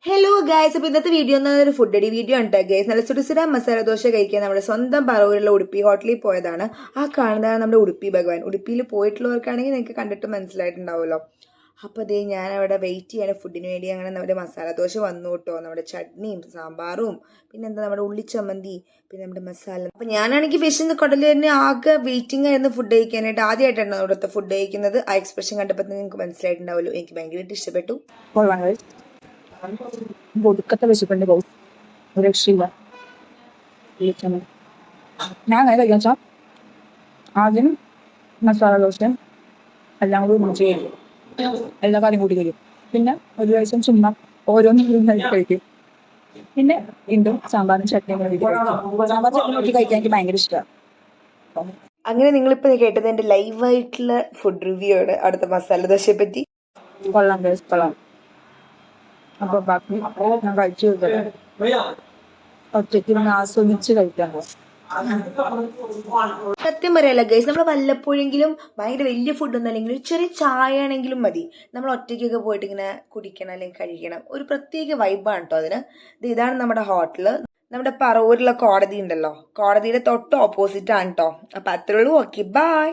Hello guys, അപ്പോൾ ഇന്നത്തെ video ഒരു ഫുഡ് അടി വീഡിയോ ഉണ്ട് ഗൈസ്. നല്ല സുരസുര മസാല ദോശ കഴിക്കാൻ നമ്മുടെ സ്വന്തം പറവൂരുള്ള ഉടുപ്പി ഹോട്ടലിൽ പോയതാണ്. ആ കാണുന്നതാണ് നമ്മുടെ ഉടുപ്പി ഭഗവാൻ. ഉടുപ്പിയിൽ പോയിട്ടുള്ളവർക്കാണെങ്കിൽ നിങ്ങൾക്ക് കണ്ടിട്ട് മനസ്സിലായിട്ടുണ്ടാവുമല്ലോ. അപ്പോൾ അതേ ഞാൻ അവിടെ വെയിറ്റ് ചെയ്യാണ് ഫുഡിന് വേണ്ടി. അങ്ങനെ നമ്മുടെ മസാല ദോശ വന്നു കേട്ടോ. നമ്മുടെ ചട്നിയും സാമ്പാറും പിന്നെന്താ നമ്മുടെ ഉള്ളിച്ചമ്മന്തി, പിന്നെ നമ്മുടെ മസാല. അപ്പോൾ ഞാനാണെങ്കിൽ വിശന്ന് കടലിൽ തന്നെ ആകെ വെയിറ്റിംഗ് ആയിരുന്നു ഫുഡ് കഴിക്കാനായിട്ട്. ആദ്യമായിട്ടാണ് അവിടുത്തെ ഫുഡ് കഴിക്കുന്നത്. ആ എക്സ്പ്രഷൻ കണ്ടപ്പോൾ നിങ്ങൾക്ക് മനസ്സിലായിട്ടുണ്ടാവുമല്ലോ. എനിക്ക് ഭയങ്കരമായിട്ട് ഇഷ്ടപ്പെട്ടു. ഒടുക്കത്തെ വിശപ്പുണ്ട് ബോസ്, ഒരു രക്ഷയില്ല. ഞാൻ അങ്ങനെ കഴിക്കാൻ വെച്ചാൽ ആദ്യം മസാല ദോശ എല്ലാം കൂടി മുറിച്ച് കഴിക്കും, എല്ലാ കാര്യം കൂടി കഴിക്കും. പിന്നെ ഒരു ദിവസം ചുമ്മാ ഓരോന്നും കഴിക്കും. പിന്നെ വീണ്ടും സാമ്പാറും ചട്നിയും കഴിക്കും. സാമ്പാർ ചട്നി കൂട്ടി കഴിക്കാൻ എനിക്ക് ഭയങ്കര ഇഷ്ടമാണ്. അങ്ങനെ നിങ്ങളിപ്പോൾ കേട്ടത് എൻ്റെ ലൈവായിട്ടുള്ള ഫുഡ് റിവ്യൂ ആണ് അടുത്ത മസാല ദോശയെ പറ്റി. കൊള്ളാം ഗൈസ്, കൊള്ളാം. അപ്പൊ ബാക്കി ഞാൻ കഴിച്ചു ഒറ്റയ്ക്ക് ഇരുന്ന് ആസ്വദിച്ച് കഴിക്കാൻ പോകും. സത്യം പറയാലോ ഗൈസ്, നമ്മൾ വല്ലപ്പോഴെങ്കിലും ഭയങ്കര വലിയ ഫുഡൊന്നും അല്ലെങ്കിൽ ഒരു ചെറിയ ചായ ആണെങ്കിലും മതി നമ്മൾ ഒറ്റയ്ക്കൊക്കെ പോയിട്ട് ഇങ്ങനെ കുടിക്കണം അല്ലെങ്കിൽ കഴിക്കണം. ഒരു പ്രത്യേക വൈബാണ് കേട്ടോ അതിന്. ഇതാണ് നമ്മുടെ ഹോട്ടല്. നമ്മുടെ പറവൂരിലുള്ള കോടതി ഉണ്ടല്ലോ, കോടതിയുടെ തൊട്ട് ഓപ്പോസിറ്റ് ആണ് കേട്ടോ. അപ്പൊ അത്രേ ഉള്ളൂ. Okay, by.